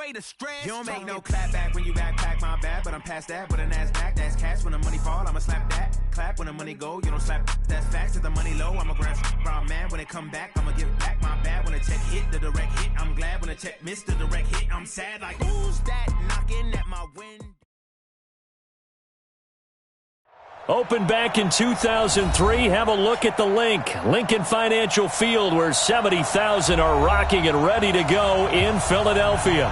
way to stress. You don't make no clap back when you backpack, my bad, but I'm past that. With a NASDAQ, that's cash. When the money fall, I'ma slap that. Clap when the money go, you don't slap. That's facts. If the money low, I'ma grab brown man. When it come back, I'ma give back my bad. When the check hit, the direct hit, I'm glad. When the check missed the direct hit, I'm sad. Like, who's that knocking at my window? Opened back in 2003. Have a look at the link. Lincoln Financial Field, where 70,000 are rocking and ready to go in Philadelphia.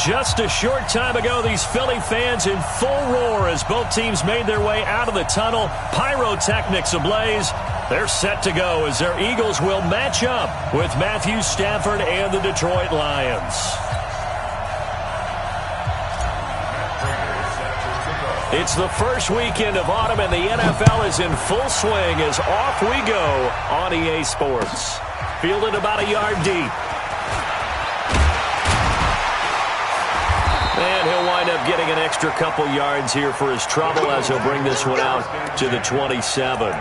Just a short time ago, these Philly fans in full roar as both teams made their way out of the tunnel. Pyrotechnics ablaze. They're set to go as their Eagles will match up with Matthew Stafford and the Detroit Lions. It's the first weekend of autumn, and the NFL is in full swing as off we go on EA Sports. Fielded about a yard deep. And he'll wind up getting an extra couple yards here for his trouble as he'll bring this one out to the 27.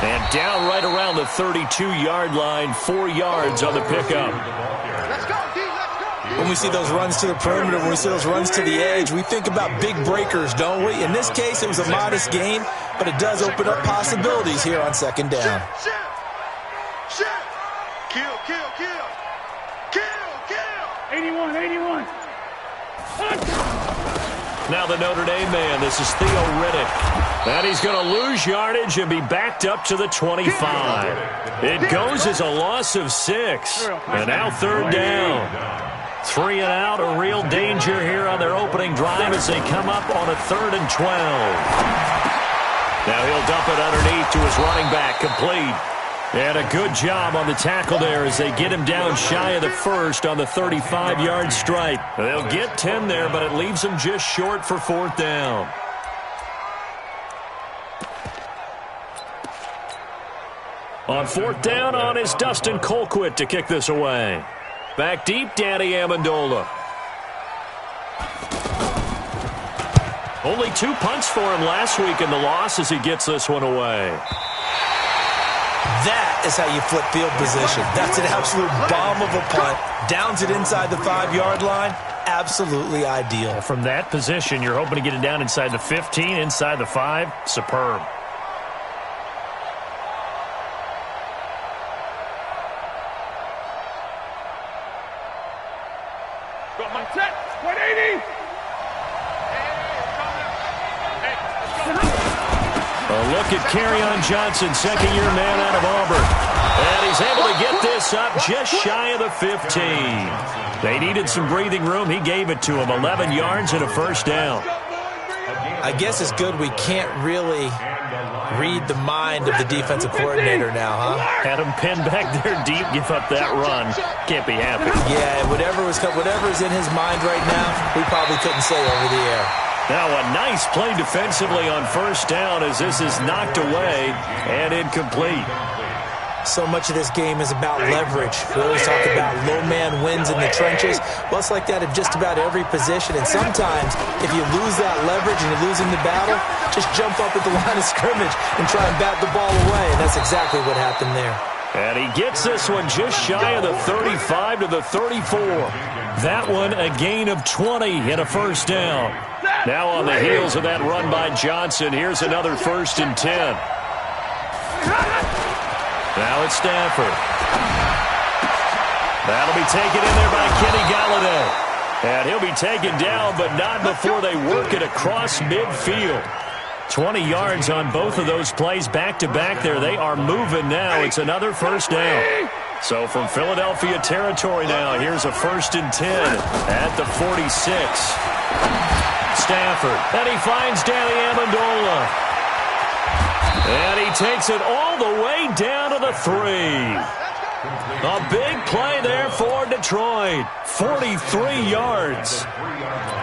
And down right around the 32-yard line, 4 yards on the pickup. Let's go, D, let's go. When we see those runs to the perimeter, when we see those runs to the edge, we think about big breakers, don't we? In this case, it was a modest gain, but it does open up possibilities here on second down. Shit. Kill. 81. Now the Notre Dame man, this is Theo Riddick. And he's going to lose yardage and be backed up to the 25. It goes as a loss of 6. And now third down. 3 and out, a real danger here on their opening drive as they come up on a 3rd and 12. Now he'll dump it underneath to his running back, complete. And a good job on the tackle there as they get him down shy of the first on the 35-yard stripe. They'll get 10 there, but it leaves them just short for 4th down. On 4th down is Dustin Colquitt to kick this away. Back deep, Danny Amendola. Only 2 punts for him last week in the loss as he gets this one away. That is how you flip field position. That's an absolute bomb of a punt. Downs it inside the 5-yard line. Absolutely ideal. From that position, you're hoping to get it down inside the 15, inside the 5. Superb. Got my set. 180. A look at Kerryon Johnson, second-year man out of Auburn. And he's able to get this up just shy of the 15. They needed some breathing room. He gave it to him. 11 yards and a first down. I guess it's good we can't really read the mind of the defensive coordinator now, huh? Had him pinned back there deep, give up that run. Can't be happy. Yeah, whatever is in his mind right now, we probably couldn't say over the air. Now a nice play defensively on first down as this is knocked away and incomplete. So much of this game is about leverage. We always talk about low man wins in the trenches. Well, it's like that in just about every position. And sometimes, if you lose that leverage and you're losing the battle, just jump up at the line of scrimmage and try and bat the ball away. And that's exactly what happened there. And he gets this one just shy of the 35 to the 34. That one a gain of 20 and a first down. Now on the heels of that run by Johnson, here's another 1st and 10. Now it's Stafford. That'll be taken in there by Kenny Galladay. And he'll be taken down, but not before they work it across midfield. 20 yards on both of those plays back-to-back there. They are moving now. It's another first down. So from Philadelphia territory now, here's a 1st and 10 at the 46. Stafford, and he finds Danny Amendola. And he takes it all the way down to the 3. A big play there for Detroit. 43 yards.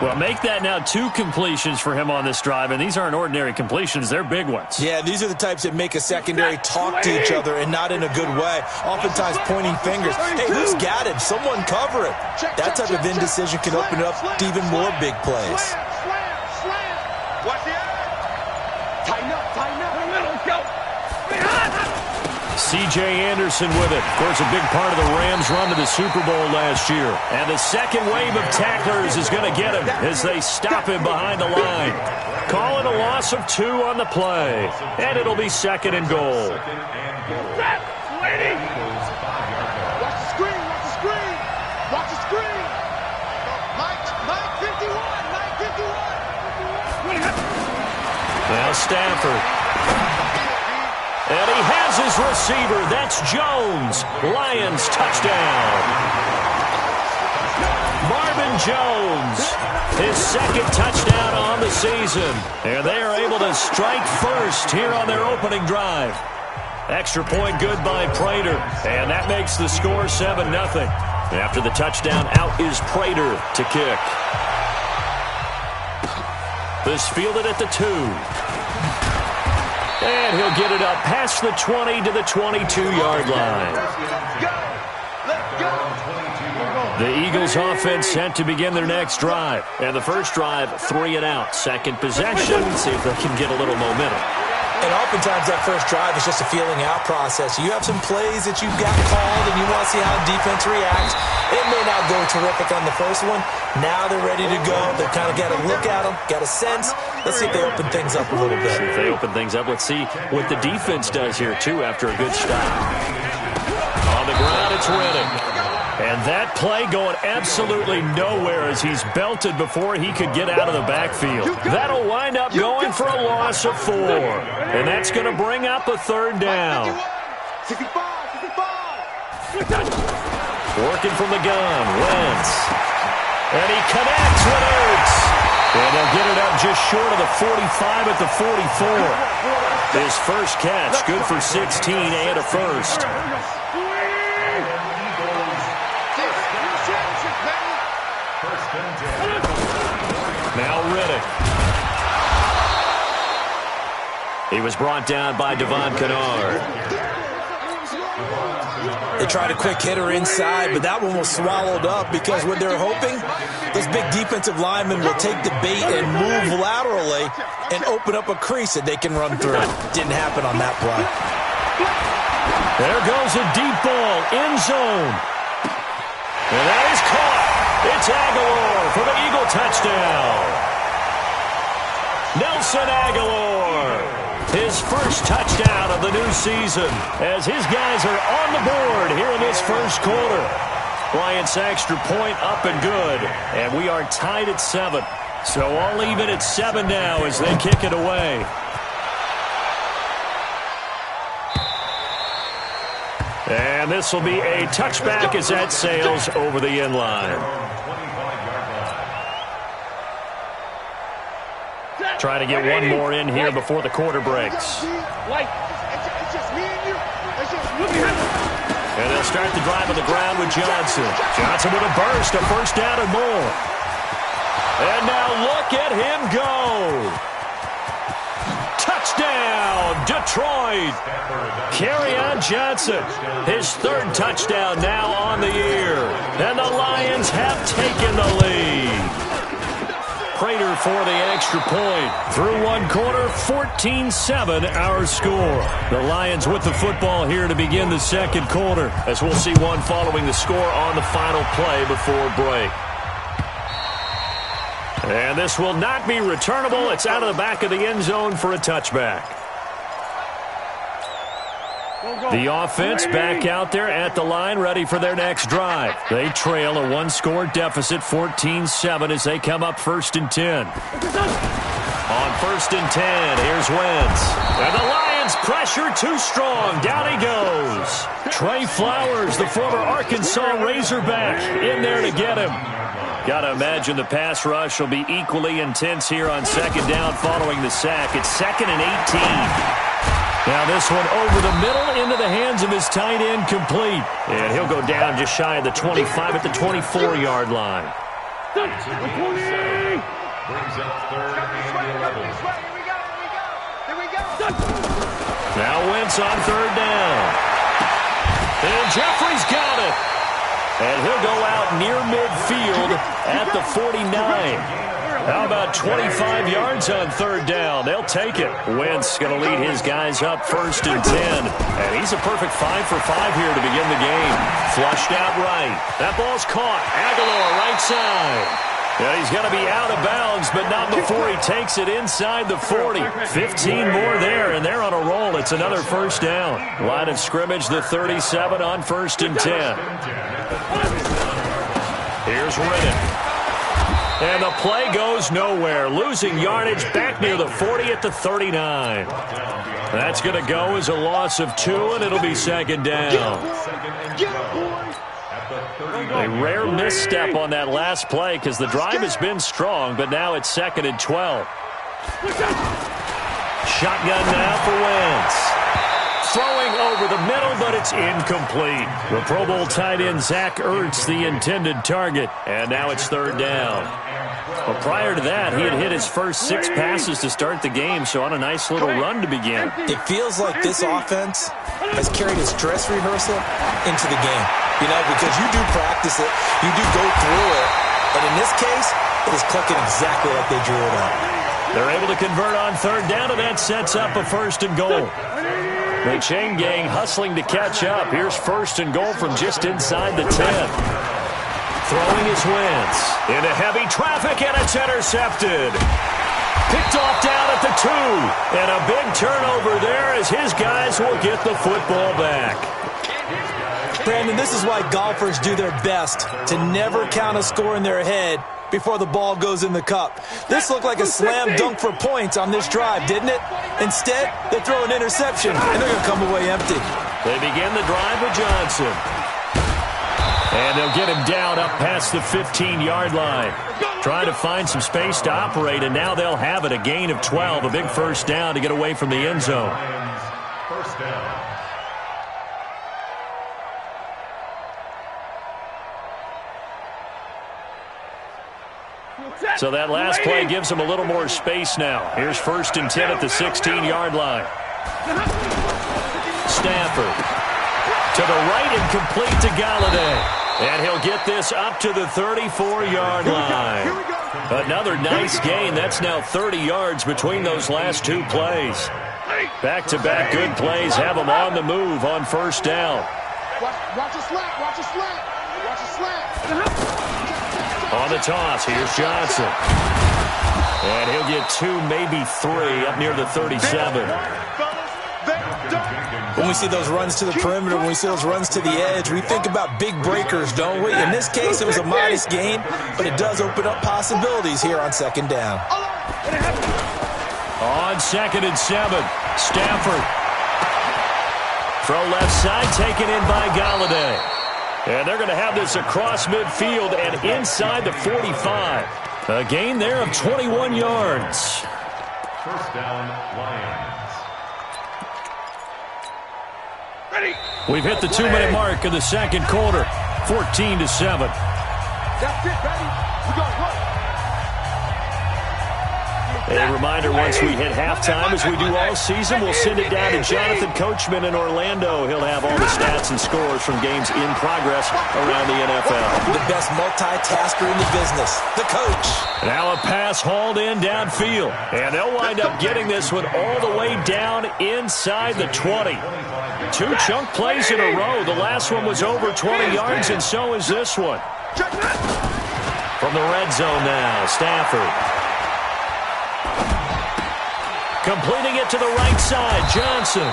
Well, make that now 2 completions for him on this drive, and these aren't ordinary completions. They're big ones. Yeah, these are the types that make a secondary talk to each other and not in a good way. Oftentimes pointing fingers. Hey, who's got it? Someone cover it. That type of indecision can open up to even more big plays. Watch the edge. Tighten up, tighten up. Let's go. C.J. Anderson with it. Of course, a big part of the Rams' run to the Super Bowl last year. And the second wave of tacklers is going to get him as they stop him behind the line. Call it a loss of 2 on the play. And it'll be 2nd and goal. Lady. Watch the screen, watch the screen. Watch the screen. Mike 51, Mike 51. Now Stafford. And he has his receiver. That's Jones. Lions touchdown. Marvin Jones, his 2nd touchdown on the season. And they are able to strike first here on their opening drive. Extra point good by Prater. And that makes the score 7-0. After the touchdown, out is Prater to kick. This fielded at the 2. And he'll get it up past the 20 to the 22-yard line. The Eagles offense set to begin their next drive. And the first drive, 3 and out. Second possession, see if they can get a little momentum. And oftentimes that first drive is just a feeling out process. You have some plays that you've got called and you want to see how defense reacts. It may not go terrific on the first one. Now they're ready to go. They've kind of got to look at them, got a sense. Let's see if they open things up a little bit. See if they open things up. Let's see what the defense does here, too, after a good stop. On the ground, it's Riddick. And that play going absolutely nowhere as he's belted before he could get out of the backfield. That'll wind up going for a loss of 4. And that's going to bring up a 3rd down. 65. Working from the gun, Wentz. And he connects with Ertz. And they'll get it up just short of the 45 at the 44. His first catch, good for 16 and a first. Now Riddick. He was brought down by Devon Kennard. They tried a quick hitter inside, but that one was swallowed up because what they're hoping, this big defensive lineman will take the bait and move laterally and open up a crease that they can run through. Didn't happen on that play. There goes a deep ball, end zone. And that is caught. It's Aguilar for the Eagle touchdown. Nelson Aguilar, his first touchdown of the new season as his guys are on the board here in this first quarter. Lions extra point up and good, and we are tied at 7. So all even at 7 now as they kick it away. And this will be a touchback as that sails over the end line. Try to get one more in here before the quarter breaks. And they'll start the drive on the ground with Johnson. Johnson with a burst, a first down and more. And now look at him go. Touchdown, Detroit. Kerryon Johnson, his 3rd touchdown now on the year. And the Lions have taken the lead. Prater for the extra point. Through one quarter, 14-7 our score. The Lions with the football here to begin the second quarter, as we'll see one following the score on the final play before break. And this will not be returnable. It's out of the back of the end zone for a touchback. The offense back out there at the line, ready for their next drive. They trail a 1-score deficit, 14-7, as they come up 1st and 10. On 1st and 10, here's Wentz. And the Lions pressure too strong. Down he goes. Trey Flowers, the former Arkansas Razorback, in there to get him. Got to imagine the pass rush will be equally intense here on 2nd down following the sack. It's 2nd and 18. Now this one over the middle into the hands of his tight end, complete. And he'll go down just shy of the 25 at the 24-yard line. Brings up third and 11. Now Wentz on third down. And Jeffrey's got it. And he'll go out near midfield at the 49. How about 25 yards on third down? They'll take it. Wentz going to lead his guys up 1st and 10. And he's a perfect 5 for 5 here to begin the game. Flushed out right. That ball's caught. Aguilar right side. Yeah, he's going to be out of bounds, but not before he takes it inside the 40. 15 more there, and they're on a roll. It's another first down. Line of scrimmage, the 37 on 1st and 10. Here's Rennan. And the play goes nowhere. Losing yardage back near the 40 at the 39. That's going to go as a loss of 2, and it'll be 2nd down. A rare misstep on that last play because the drive has been strong, but now it's 2nd and 12. Shotgun now for Wentz. Throwing over the middle, but it's incomplete. The Pro Bowl tight end Zach Ertz, the intended target, and now it's 3rd down. But prior to that, he had hit his first 6 passes to start the game, so on a nice little run to begin. It feels like this offense has carried its dress rehearsal into the game. You know, because you do practice it, you do go through it, and in this case, it is clicking exactly like they drew it up. They're able to convert on 3rd down, and that sets up a 1st and goal. The chain gang hustling to catch up. Here's 1st and goal from just inside the 10. Throwing his Wentz into heavy traffic, and it's intercepted. Picked off down at the 2. And a big turnover there as his guys will get the football back. Brandon, this is why golfers do their best to never count a score in their head before the ball goes in the cup. This looked like a slam dunk for points on this drive, didn't it? Instead, they throw an interception, and they're going to come away empty. They begin the drive with Johnson. And they'll get him down up past the 15-yard line. Trying to find some space to operate, and now they'll have it. A gain of 12, a big 1st down to get away from the end zone. 1st down. So that last play gives them a little more space now. Here's 1st and 10 at the 16-yard line. Stafford to the right and complete to Galladay. And he'll get this up to the 34-yard line. Another nice gain. That's now 30 yards between those last 2 plays. Back-to-back good plays have them on the move on 1st down. Watch a slant. Watch a slant. Watch a slant. On the toss, here's Johnson. And he'll get 2, maybe 3 up near the 37. When we see those runs to the perimeter, when we see those runs to the edge, we think about big breakers, don't we? In this case, it was a modest gain, but it does open up possibilities here on 2nd down. On 2nd and 7, Stafford. Throw left side, taken in by Galladay. And they're going to have this across midfield and inside the 45. A gain there of 21 yards. 1st down, Lions. Ready. We've hit the 2-minute mark of the 2nd quarter. 14-7. That's it, ready. We go. A reminder, once we hit halftime, as we do all season, we'll send it down to Jonathan Coachman in Orlando. He'll have all the stats and scores from games in progress around the NFL. The best multitasker in the business, the coach. Now a pass hauled in downfield, and they'll wind up getting this one all the way down inside the 20. 2 chunk plays in a row. The last one was over 20 yards, and so is this one. From the red zone now, Stafford. Completing it to the right side, Johnson.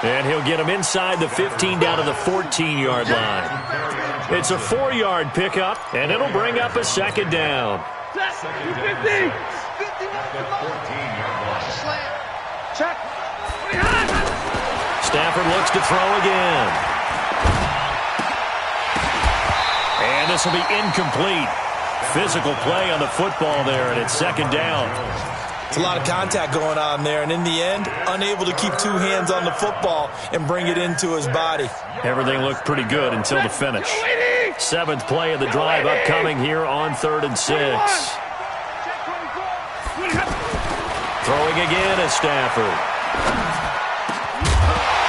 And he'll get him inside the 15 down to the 14-yard line. It's a 4-yard pickup, and it'll bring up a 2nd down. 50. Check. Stafford looks to throw again. And this will be incomplete. Physical play on the football there, and it's 2nd down. It's a lot of contact going on there, and in the end, unable to keep two hands on the football and bring it into his body. Everything looked pretty good until the finish. 7th play of the drive upcoming here on 3rd and 6. Throwing again is Stafford.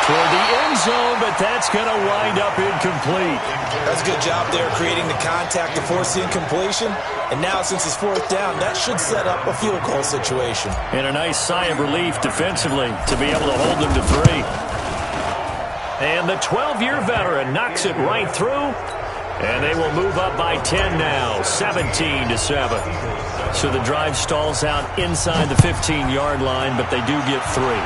Toward the end zone, but that's going to wind up incomplete. That's a good job there creating the contact to force the incompletion. And now, since it's 4th down, that should set up a field goal situation. And a nice sigh of relief defensively to be able to hold them to 3. And the 12-year veteran knocks it right through. And they will move up by 10 now, 17-7. So the drive stalls out inside the 15-yard line, but they do get 3.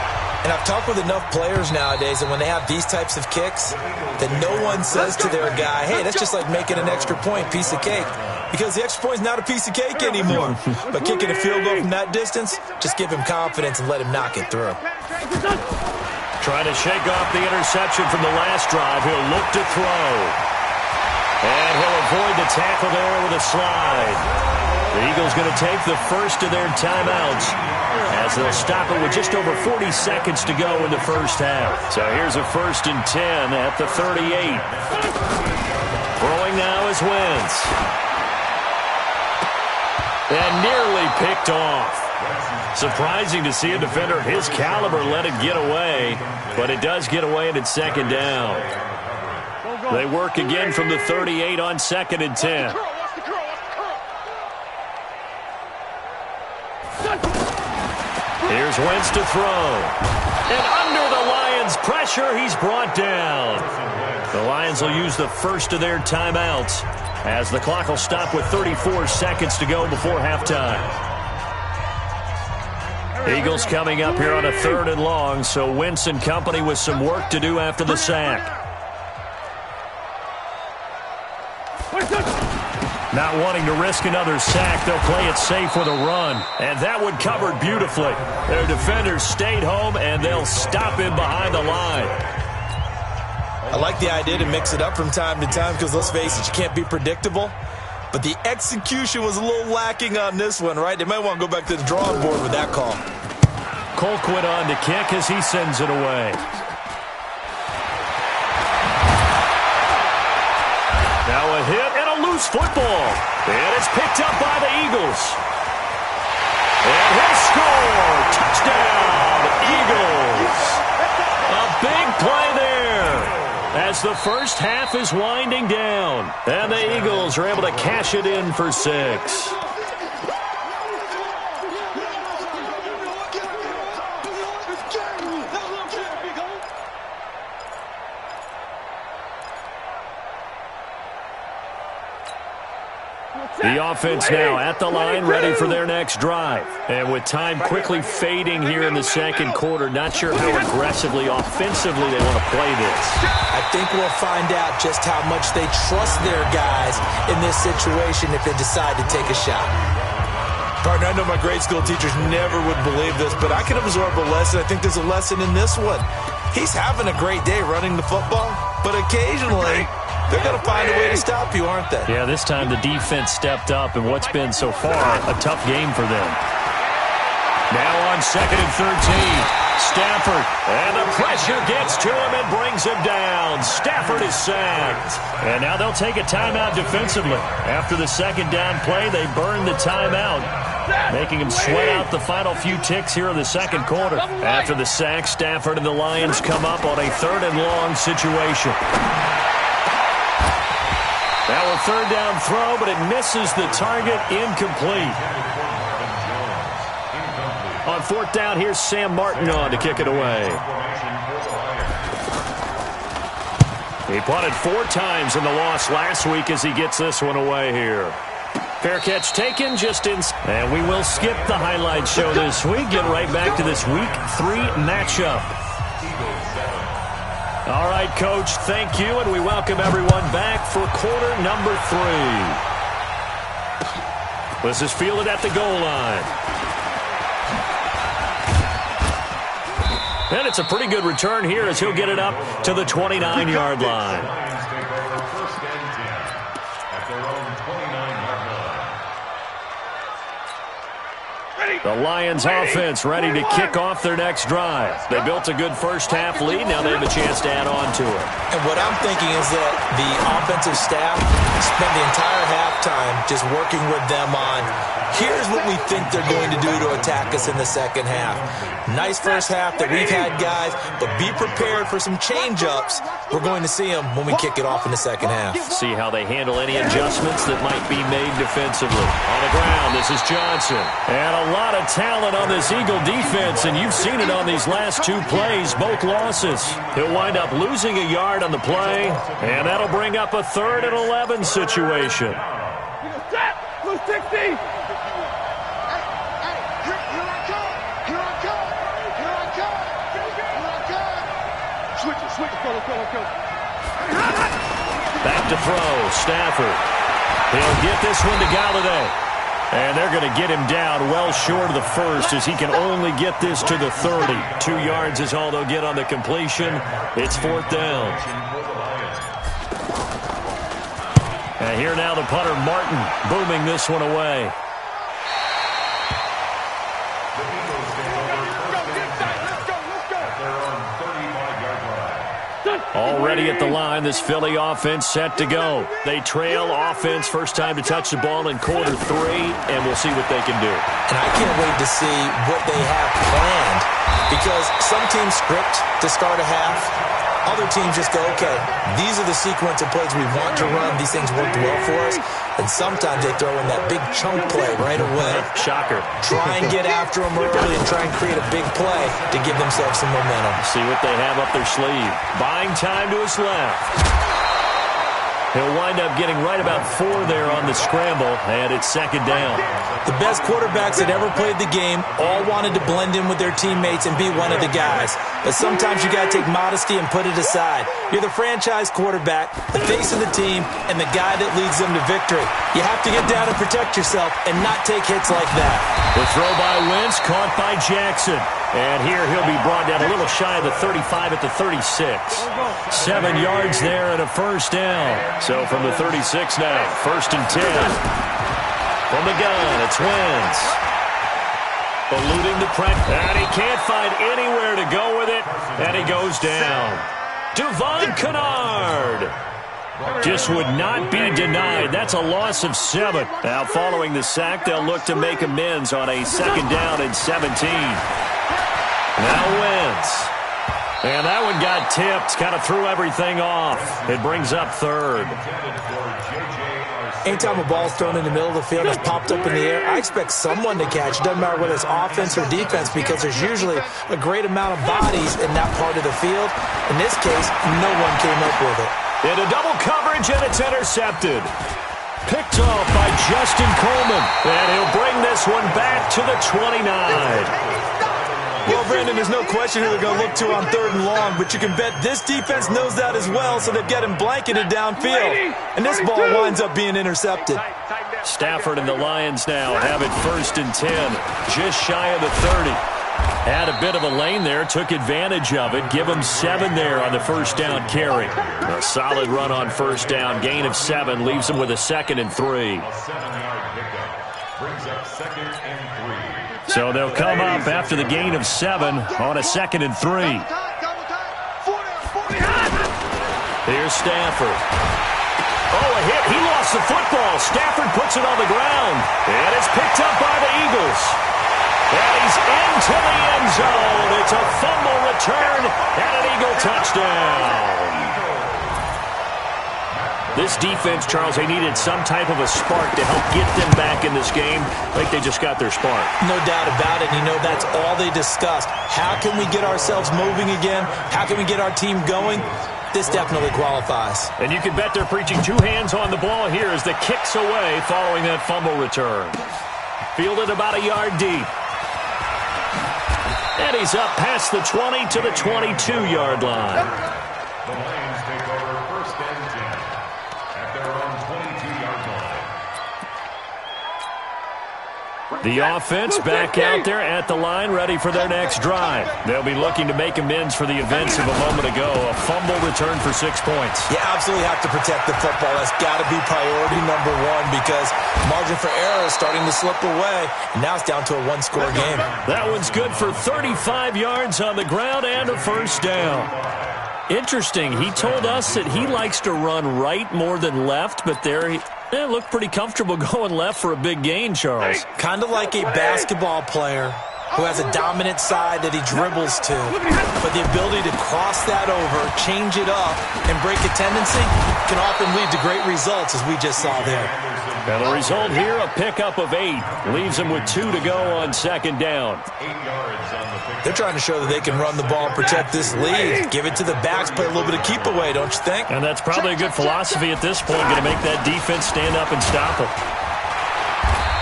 And I've talked with enough players nowadays that when they have these types of kicks, that no one says to their guy, hey, that's just like making an extra point, piece of cake. Because the extra point is not a piece of cake anymore. But kicking a field goal from that distance, just give him confidence and let him knock it through. Trying to shake off the interception from the last drive. He'll look to throw. And he'll avoid the tackle there with a slide. The Eagles going to take the first of their timeouts as they'll stop it with just over 40 seconds to go in the first half. So here's a 1st and 10 at the 38. Throwing now is Wentz. And nearly picked off. Surprising to see a defender of his caliber let it get away, but it does get away and it's 2nd down. They work again from the 38 on 2nd and 10. Here's Wentz to throw. And under the Lions' pressure, he's brought down. The Lions will use the first of their timeouts as the clock will stop with 34 seconds to go before halftime. Eagles coming up here on a 3rd and long, so Wentz and company with some work to do after the sack. Not wanting to risk another sack, they'll play it safe with a run. And that one covered beautifully. Their defenders stayed home, and they'll stop him behind the line. I like the idea to mix it up from time to time because, let's face it, you can't be predictable. But the execution was a little lacking on this one, right? They might want to go back to the drawing board with that call. Colquitt on to kick as he sends it away. Now a hit and a loose football. And it's picked up by the Eagles. And he'll score. Touchdown, Eagles. A big play there as the first half is winding down. And the Eagles are able to cash it in for 6. The offense now at the line, ready for their next drive. And with time quickly fading here in the 2nd quarter, not sure how aggressively, offensively they want to play this. I think we'll find out just how much they trust their guys in this situation if they decide to take a shot. Partner, I know my grade school teachers never would believe this, but I can absorb a lesson. I think there's a lesson in this one. He's having a great day running the football, but occasionally they're going to find a way to stop you, aren't they? Yeah, this time the defense stepped up in what's been so far a tough game for them. Now on 2nd and 13, Stafford, and the pressure gets to him and brings him down. Stafford is sacked. And now they'll take a timeout defensively. After the 2nd down play, they burn the timeout, making him sweat out the final few ticks here in the 2nd quarter. After the sack, Stafford and the Lions come up on a 3rd and long situation. Now a 3rd down throw, but it misses the target, incomplete. On 4th down, here's Sam Martin on to kick it away. He punted 4 times in the loss last week as he gets this one away here. Fair catch taken, just in. And we will skip the highlight show this week. Get right back to this Week 3 matchup. All right, Coach, thank you, and we welcome everyone back for quarter number 3. This is fielded at the goal line. And it's a pretty good return here as he'll get it up to the 29-yard line. Ready. The Lions offense ready to kick off their next drive. They built a good first-half lead. Now they have a chance to add on to it. And what I'm thinking is that the offensive staff spent the entire halftime just working with them on, here's what we think they're going to do to attack us in the second half. Nice first half that we've had, guys, but be prepared for some change-ups. We're going to see them when we kick it off in the second half. See how they handle any adjustments that might be made defensively. On the ground, this is Johnson. And a lot of talent on this Eagle defense, and you've seen it on these last two plays, both losses. He'll wind up losing a yard on the play, and that'll bring up a 3rd and 11 situation. Blue 60. Back to throw, Stafford. He'll get this one to Galladay. And they're going to get him down well short of the first as he can only get this to the 30. 2 yards is all they'll get on the completion. It's 4th down. And here now the punter, Martin, booming this one away. Already at the line, this Philly offense set to go. They trail offense, first time to touch the ball in quarter 3, and we'll see what they can do. And I can't wait to see what they have planned, because some teams script to start a half. Other teams just go, okay, these are the sequence of plays we want to run. These things worked well for us. And sometimes they throw in that big chunk play right away. Shocker. Try and get after them early and try and create a big play to give themselves some momentum. See what they have up their sleeve. Buying time to his left. He'll wind up getting right about 4 there on the scramble, and it's 2nd down. The best quarterbacks that ever played the game all wanted to blend in with their teammates and be one of the guys. But sometimes you got to take modesty and put it aside. You're the franchise quarterback, the face of the team, and the guy that leads them to victory. You have to get down and protect yourself and not take hits like that. The throw by Wentz, caught by Jackson. And here he'll be brought down a little shy of the 35 at the 36. 7 yards there and a 1st down. So from the 36 now, 1st and 10. From the gun, it's Wentz. Eluding the pressure, and he can't find anywhere to go with it, and he goes down. Devon Kennard just would not be denied. That's a loss of 7. Now following the sack, they'll look to make amends on a 2nd down and 17. Now Wentz. And that one got tipped, kind of threw everything off. It brings up 3rd. Anytime a ball's thrown in the middle of the field, it's popped up in the air, I expect someone to catch. It doesn't matter whether it's offense or defense, because there's usually a great amount of bodies in that part of the field. In this case, no one came up with it. Into double coverage, and it's intercepted. Picked off by Justin Coleman. And he'll bring this one back to the 29. Well, Brandon, there's no question who they're going to look to on 3rd and long, but you can bet this defense knows that as well, so they've got him blanketed downfield. And this ball winds up being intercepted. Stafford and the Lions now have it 1st and 10, just shy of the 30. Had a bit of a lane there, took advantage of it. Give him 7 there on the 1st down carry. A solid run on 1st down, gain of 7, leaves him with a 2nd and 3. So they'll come up after the gain of 7 on a 2nd and 3. Here's Stafford. Oh, a hit. He lost the football. Stafford puts it on the ground. And it's picked up by the Eagles. And he's into the end zone. It's a fumble return and an Eagle touchdown. This defense, Charles, they needed some type of a spark to help get them back in this game. I think they just got their spark. No doubt about it. You know, that's all they discussed. How can we get ourselves moving again? How can we get our team going? This definitely qualifies. And you can bet they're preaching 2 hands on the ball here as the kick's away following that fumble return. Fielded about a yard deep. And he's up past the 20 to the 22-yard line. The Lions take over 1st and 10 at their own 22-yard line. The offense back out there at the line, ready for their next drive. They'll be looking to make amends for the events of a moment ago. A fumble return for 6 points. You absolutely have to protect the football. That's got to be priority number one because margin for error is starting to slip away. And now it's down to a one-score game. That one's good for 35 yards on the ground and a first down. Interesting. He told us that he likes to run right more than left, but there he looked pretty comfortable going left for a big gain, Charles. Kind of like a basketball player who has a dominant side that he dribbles to, but the ability to cross that over, change it up, and break a tendency can often lead to great results, as we just saw there. And the result here, a pickup of 8. Leaves them with 2 to go on second down. They're trying to show that they can run the ball and protect this lead. Give it to the backs, play a little bit of keep away, don't you think? And that's probably a good philosophy at this point, going to make that defense stand up and stop them.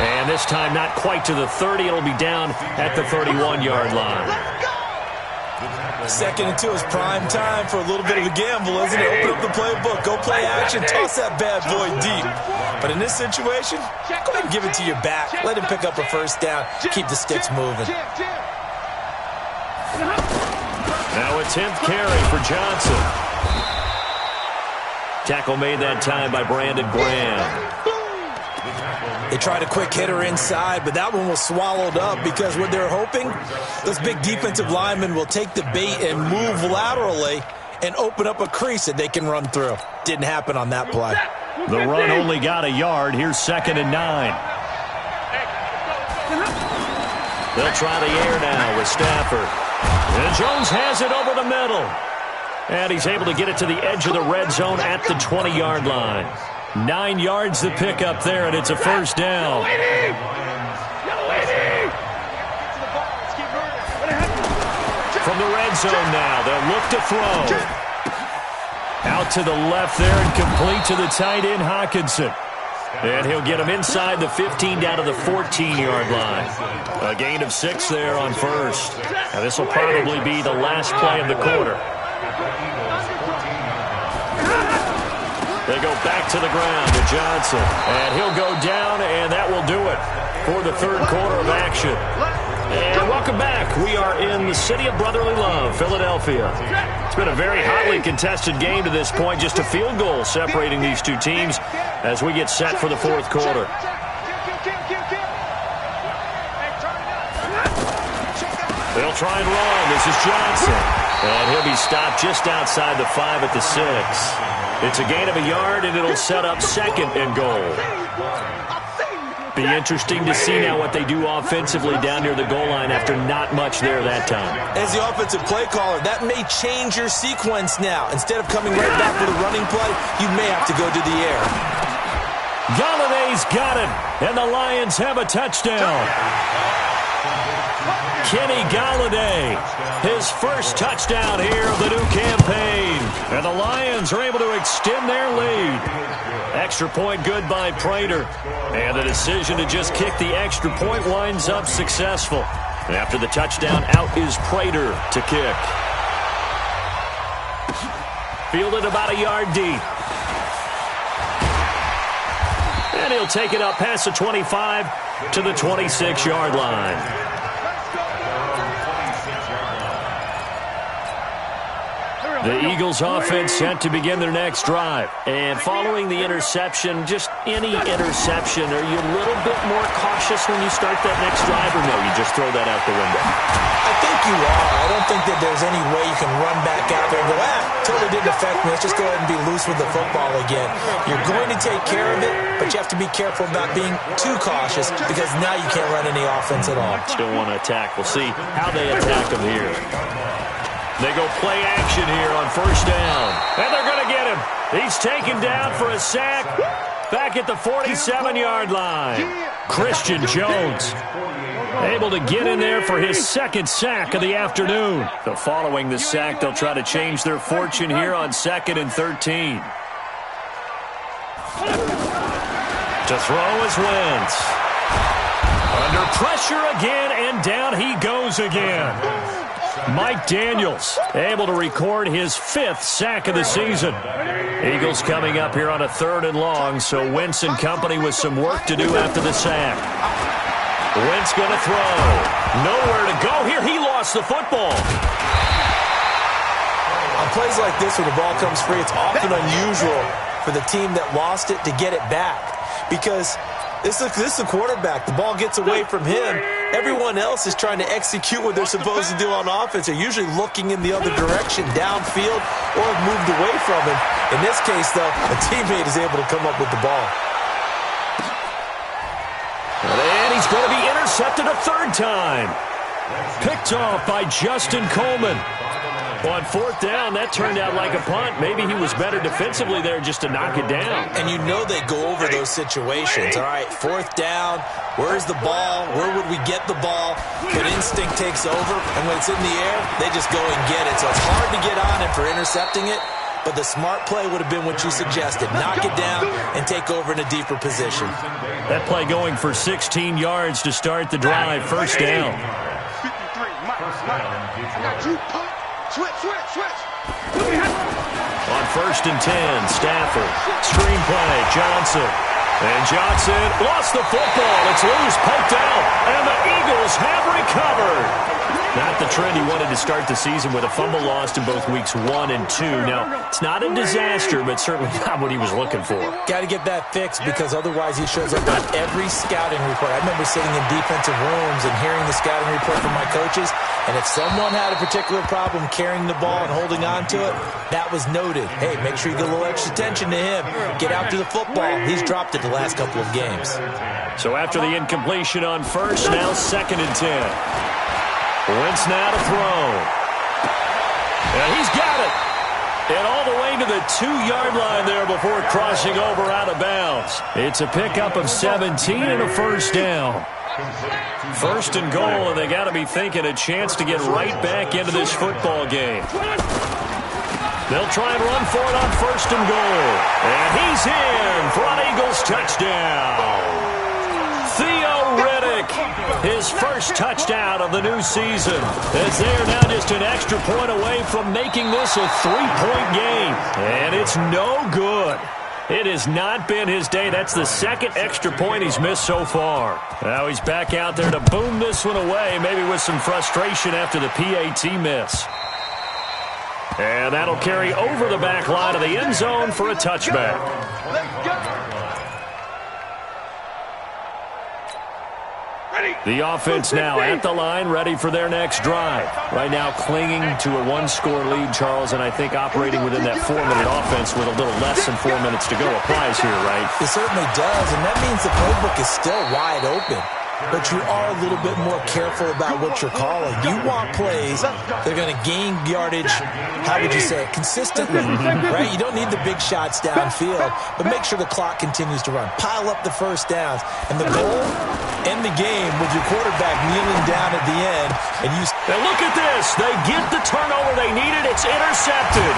And this time not quite to the 30. It'll be down at the 31-yard line. 2nd and 2 is prime time for a little bit of a gamble, isn't it? Open up the playbook, go play action, toss that bad boy deep. But in this situation, go ahead and give it to your back. Let him pick up a first down. Keep the sticks moving. Now a 10th carry for Johnson. Tackle made that time by Brandon Graham. They tried a quick hitter inside, but that one was swallowed up because what they're hoping, those big defensive linemen will take the bait and move laterally and open up a crease that they can run through. Didn't happen on that play. The run only got a yard. Here's 2nd and 9. They'll try the air now with Stafford. And Jones has it over the middle. And he's able to get it to the edge of the red zone at the 20-yard line. 9 yards to pick up there, and it's a first down. From the red zone now, they'll look to throw. Out to the left there and complete to the tight end, Hawkinson. And he'll get him inside the 15 down to the 14-yard line. A gain of 6 there on first. Now this will probably be the last play of the quarter. They go back to the ground to Johnson. And he'll go down, and that will do it for the third quarter of action. And welcome back. We are in the city of brotherly love, Philadelphia. It's been a very hotly contested game to this point. Just a field goal separating these two teams as we get set for the fourth quarter. They'll try and run. This is Johnson. And he'll be stopped just outside the 5 at the 6. It's a gain of a yard, and it'll set up 2nd and goal. Be interesting to see now what they do offensively down near the goal line after not much there that time. As the offensive play caller, that may change your sequence now. Instead of coming right back with a running play, you may have to go to the air. Galladay's got it, and the Lions have a touchdown. Kenny Galladay, his first touchdown here of the new campaign. And the Lions are able to extend their lead. Extra point good by Prater. And the decision to just kick the extra point winds up successful. After the touchdown, out is Prater to kick. Fielded about a yard deep. And he'll take it up past the 25 to the 26-yard line. The Eagles offense set to begin their next drive. And following the interception, just any interception, are you a little bit more cautious when you start that next drive, or no, you just throw that out the window? I think you are. I don't think that there's any way you can run back out there and go, totally didn't affect me. Let's just go ahead and be loose with the football again. You're going to take care of it, but you have to be careful about being too cautious because now you can't run any offense at all. Still want to attack. We'll see how they attack them here. They go play action here on first down. And they're going to get him. He's taken down for a sack back at the 47-yard line. Christian Jones able to get in there for his 2nd sack of the afternoon. So following the sack, they'll try to change their fortune here on 2nd and 13. To throw is Wentz. Under pressure again, and down he goes again. Mike Daniels able to record his 5th sack of the season. Eagles coming up here on a 3rd and long, so Wentz and company with some work to do after the sack. Wentz going to throw. Nowhere to go here. He lost the football. On plays like this, when the ball comes free, it's often unusual for the team that lost it to get it back. Because this is a quarterback. The ball gets away from him. Everyone else is trying to execute what they're supposed to do on offense. They're usually looking in the other direction, downfield, or have moved away from him. In this case, though, a teammate is able to come up with the ball. And he's going to be intercepted a third time. Picked off by Justin Coleman. On fourth down, that turned out like a punt. Maybe he was better defensively there just to knock it down. And you know they go over those situations. All right, fourth down, where's the ball? Where would we get the ball? But instinct takes over, and when it's in the air, they just go and get it. So it's hard to get on him for intercepting it, but the smart play would have been what you suggested. Knock it down and take over in a deeper position. That play going for 16 yards to start the drive. First down. 53, I got you, pump. Switch. On first and 10, Stafford. Screen play, Johnson. And Johnson lost the football. It's loose, poked out. And the Eagles have recovered. Not the trend he wanted to start the season with a fumble lost in both weeks 1 and 2. Now, it's not a disaster, but certainly not what he was looking for. Got to get that fixed because otherwise he shows up on every scouting report. I remember sitting in defensive rooms and hearing the scouting report from my coaches, and if someone had a particular problem carrying the ball and holding on to it, that was noted. Hey, make sure you get a little extra attention to him. Get out to the football. He's dropped it the last couple of games. So after the incompletion on first, now second and 10. Wentz now to throw. And he's got it. And all the way to the 2-yard line there before crossing over out of bounds. It's a pickup of 17 and a first down. First and goal, and they got to be thinking a chance to get right back into this football game. They'll try and run for it on first and goal. And he's in for an Eagles touchdown. Theo Riddick, his first touchdown of the new season, as they are now just an extra point away from making this a 3-point game. And it's no good. It has not been his day. That's the second extra point he's missed so far. Now he's back out there to boom this one away, maybe with some frustration after the PAT miss. And that'll carry over the back line of the end zone for a touchback. Let's go. The offense now at the line, ready for their next drive. Right now clinging to a 1-score lead, Charles, and I think operating within that 4-minute offense with a little less than 4 minutes to go applies here, right? It certainly does, and that means the playbook is still wide open. But you are a little bit more careful about what you're calling. You want plays that are going to gain yardage, how would you say it, consistently, right? You don't need the big shots downfield, but make sure the clock continues to run. Pile up the first downs. And the goal, end the game with your quarterback kneeling down at the end. And look at this. They get the turnover they needed. It's intercepted.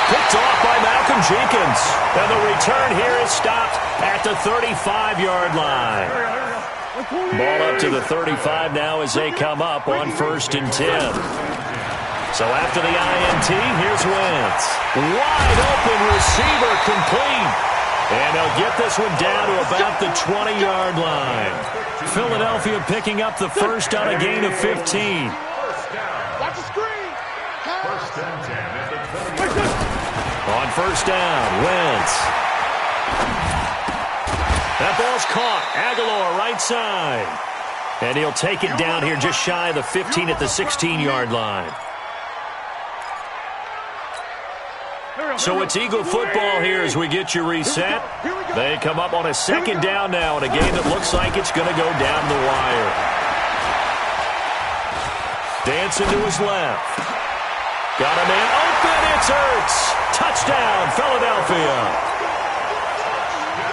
Picked off by Malcolm Jenkins. And the return here is stopped at the 35-yard line. Ball up to the 35 now as they come up on first and 10. So after the INT, here's Wentz. Wide open receiver complete. And they'll get this one down to about the 20-yard line. Philadelphia picking up the first on a gain of 15. Watch the screen. First and 10 at the 20. On first down, Wentz. That ball's caught. Aguilar right side. And he'll take it down here just shy of the 15 at the 16-yard line. So it's Eagle football here as we get you reset. They come up on a second down now in a game that looks like it's going to go down the wire. Dancing to his left. Got a man open. It's Ertz. Touchdown, Philadelphia.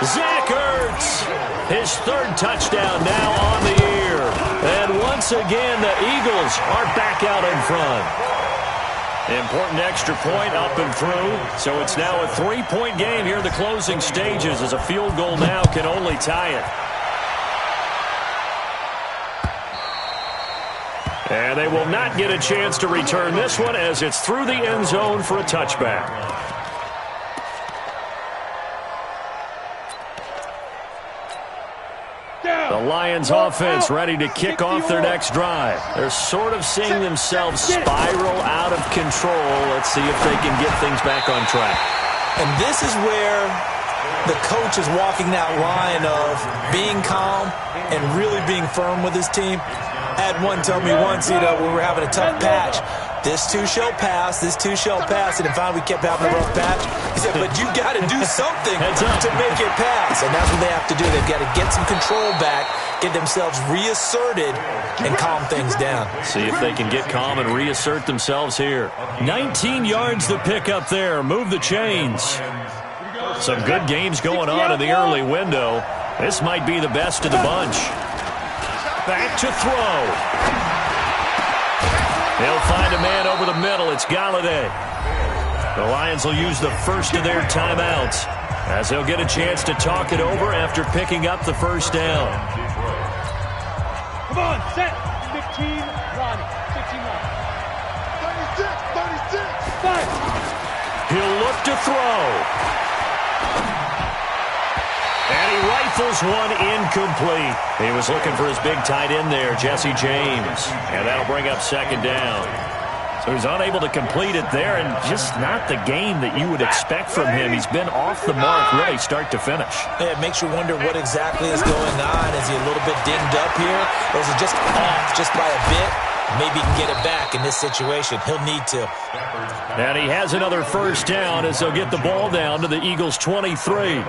Zach Ertz, his third touchdown now on the year. And once again, the Eagles are back out in front. Important extra point up and through. So it's now a 3-point game here in the closing stages as a field goal now can only tie it. And they will not get a chance to return this one as it's through the end zone for a touchback. The Lions offense ready to kick off their next drive. They're sort of seeing themselves spiral out of control. Let's see if they can get things back on track. And this is where the coach is walking that line of being calm and really being firm with his team. I had one tell me once, when we were having a tough patch, this too shall pass, this too shall pass. And finally we kept having a rough patch. He said, but you got to do something to make it pass. And that's what they have to do. They've got to get some control back, get themselves reasserted, and calm things down. See if they can get calm and reassert themselves here. 19 yards to pick up there. Move the chains. Some good games going on in the early window. This might be the best of the bunch. Back to throw. They'll find a man over the middle. It's Galladay. The Lions will use the first of their timeouts as they'll get a chance to talk it over after picking up the first down. Come on, set. 15, Ronnie. 15, Ronnie. 36, 36. 5. He'll look to throw. And he rifles one incomplete. He was looking for his big tight end there, Jesse James. And that'll bring up second down. So he's unable to complete it there, and just not the game that you would expect from him. He's been off the mark really start to finish. Yeah, it makes you wonder what exactly is going on. Is he a little bit dinged up here, or is it just off just by a bit? Maybe he can get it back in this situation. He'll need to. And he has another first down as they'll get the ball down to the Eagles' 23.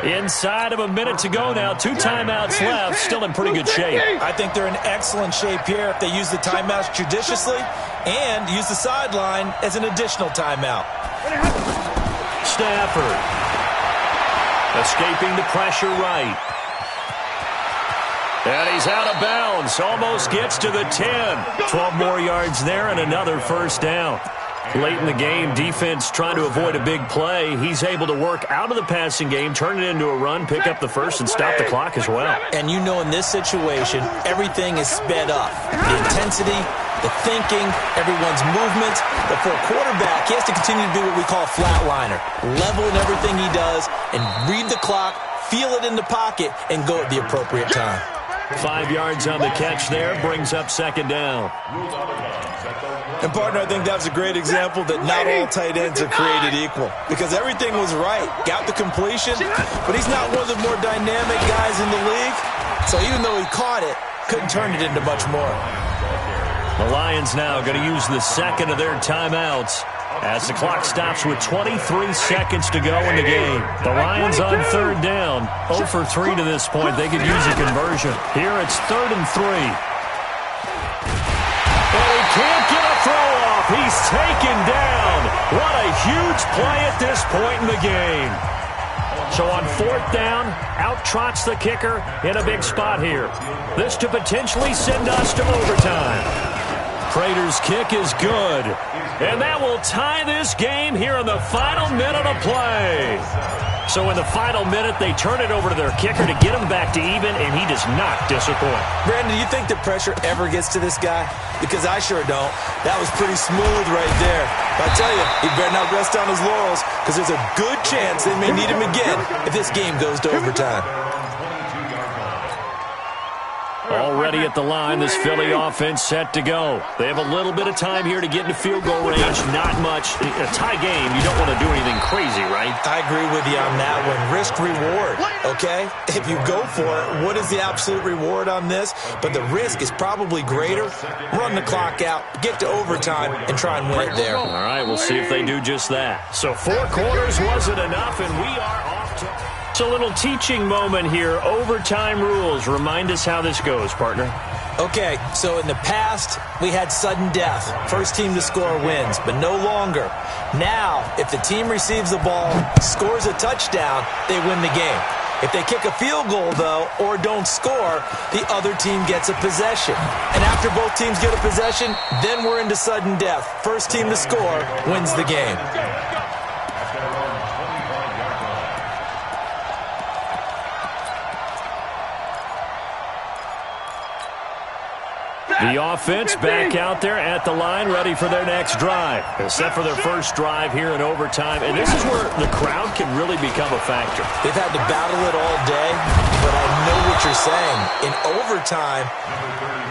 Inside of a minute to go now. 2 timeouts left. Still in pretty good shape. I think they're in excellent shape here if they use the timeouts judiciously and use the sideline as an additional timeout. Stafford. Escaping the pressure right. And he's out of bounds. Almost gets to the 10. 12 more yards there and another first down. Late in the game, defense trying to avoid a big play. He's able to work out of the passing game, turn it into a run, pick up the first, and stop the clock as well. And you know in this situation, everything is sped up. The intensity, the thinking, everyone's movements. But for a quarterback, he has to continue to be what we call a flatliner. Level in everything he does and read the clock, feel it in the pocket, and go at the appropriate time. 5 yards on the catch there, brings up second down. And, partner, I think that was a great example that not all tight ends are created equal. Because everything was right. Got the completion, but he's not one of the more dynamic guys in the league. So even though he caught it, couldn't turn it into much more. The Lions now going to use the second of their timeouts as the clock stops with 23 seconds to go in the game. The Lions on third down. 0 for 3 to this point. They could use a conversion. Here it's 3rd and 3. Can't get a throw off. He's taken down. What a huge play at this point in the game. So on 4th down, out trots the kicker in a big spot here. This to potentially send us to overtime. Prater's kick is good. And that will tie this game here in the final minute of play. So in the final minute, they turn it over to their kicker to get him back to even, and he does not disappoint. Brandon, do you think the pressure ever gets to this guy? Because I sure don't. That was pretty smooth right there. But I tell you, he better not rest on his laurels, because there's a good chance they may need him again if this game goes to overtime. Already at the line, this Philly offense set to go. They have a little bit of time here to get into field goal range. Not much. A tie game, you don't want to do anything crazy, right? I agree with you on that one. Risk-reward, okay? If you go for it, what is the absolute reward on this? But the risk is probably greater. Run the clock out, get to overtime, and try and win it there. All right, we'll see if they do just that. So 4 quarters wasn't enough, and we are off to... It's a little teaching moment here. Overtime rules. Remind us how this goes, partner. Okay, so in the past, we had sudden death. First team to score wins, but no longer. Now, if the team receives the ball, scores a touchdown, they win the game. If they kick a field goal, though, or don't score, the other team gets a possession. And after both teams get a possession, then we're into sudden death. First team to score wins the game. The The offense back out there at the line, ready for their next drive. Set for their first drive here in overtime, and this is where the crowd can really become a factor. They've had to battle it all day, but I know what you're saying. In overtime,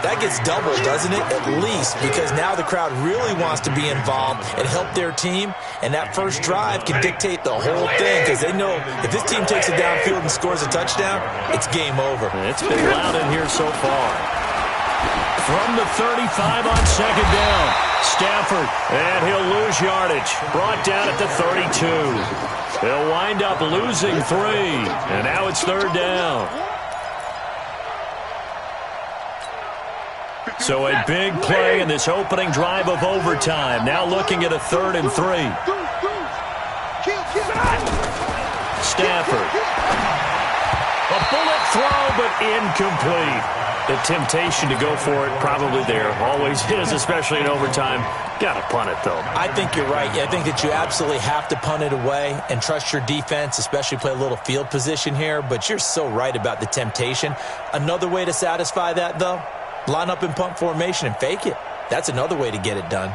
that gets doubled, doesn't it? At least, because now the crowd really wants to be involved and help their team, and that first drive can dictate the whole thing, because they know if this team takes it downfield and scores a touchdown, it's game over. It's been loud in here so far. From the 35 on second down, Stafford, and he'll lose yardage. Brought down at the 32. He'll wind up losing 3, and now it's third down. So a big play in this opening drive of overtime. Now looking at a 3rd and 3. Stafford. A bullet throw, but incomplete. The temptation to go for it probably there. Always is, especially in overtime. Got to punt it, though. I think you're right. I think that you absolutely have to punt it away and trust your defense, especially play a little field position here. But you're so right about the temptation. Another way to satisfy that, though, line up in punt formation and fake it. That's another way to get it done.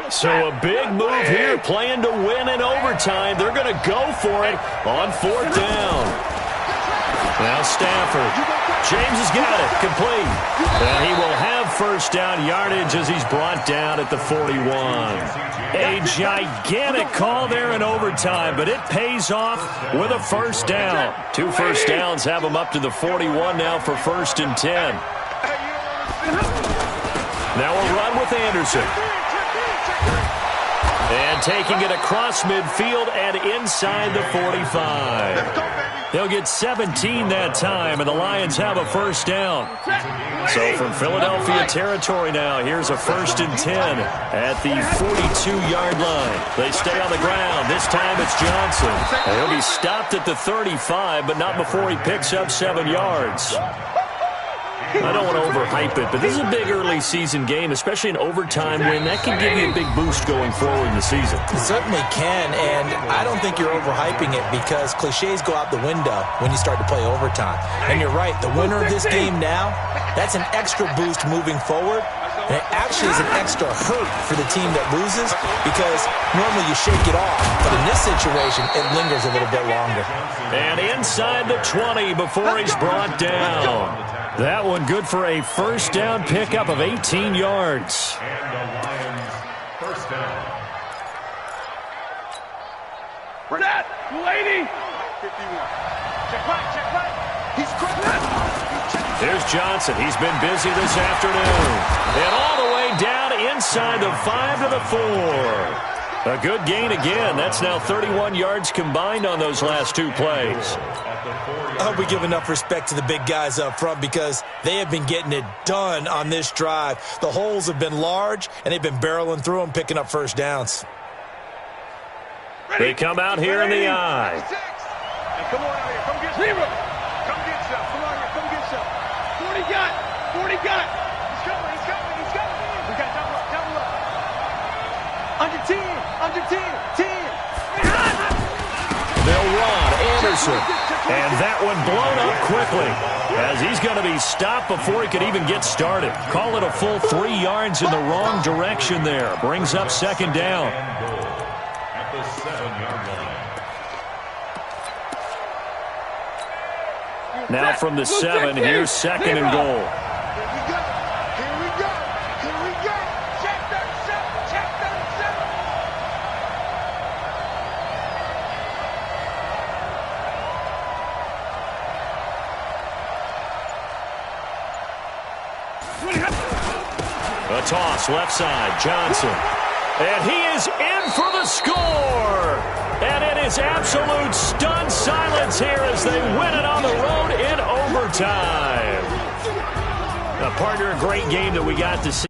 So a big move here, playing to win in overtime. They're going to go for it on 4th down. Now Stafford. James has got it. Complete. And he will have first down yardage as he's brought down at the 41. A gigantic call there in overtime, but it pays off with a first down. 2 first downs have him up to the 41 now for 1st and 10. Now a run with Anderson. And taking it across midfield and inside the 45. They'll get 17 that time, and the Lions have a first down. So from Philadelphia territory now, here's a 1st and 10 at the 42-yard line. They stay on the ground. This time it's Johnson. And he'll be stopped at the 35, but not before he picks up 7 yards. I don't want to overhype it, but this is a big early season game, especially an overtime win. That can give you a big boost going forward in the season. It certainly can, and I don't think you're overhyping it because cliches go out the window when you start to play overtime. And you're right, the winner of this game now, that's an extra boost moving forward. And it actually is an extra hurt for the team that loses because normally you shake it off. But in this situation, it lingers a little bit longer. And inside the 20 before he's brought down. That one good for a first down pickup of 18 yards. First down. Burnett, 280. 51. Check right. He's cracked. There's Johnson. He's been busy this afternoon. And all the way down inside the 5 to the 4. A good gain again. That's now 31 yards combined on those last 2 plays. I hope we give enough respect to the big guys up front because they have been getting it done on this drive. The holes have been large, and they've been barreling through them, picking up first downs. They come out here in the eye. Hey, come on out here. Come get some. Come get some. Come on here. Come get some. 40 got. 40 got. He's coming. We got double up. Under 10. Under 10. 10. They'll run. Anderson. And that one blown up quickly as he's going to be stopped before he could even get started. Call it a full 3 yards in the wrong direction there. Brings up 2nd down. At the 7-yard line. Now from the 7, here's 2nd and goal. A toss, left side, Johnson. And he is in for the score. And it is absolute stunned silence here as they win it on the road in overtime. Partner, a great game that we got to see.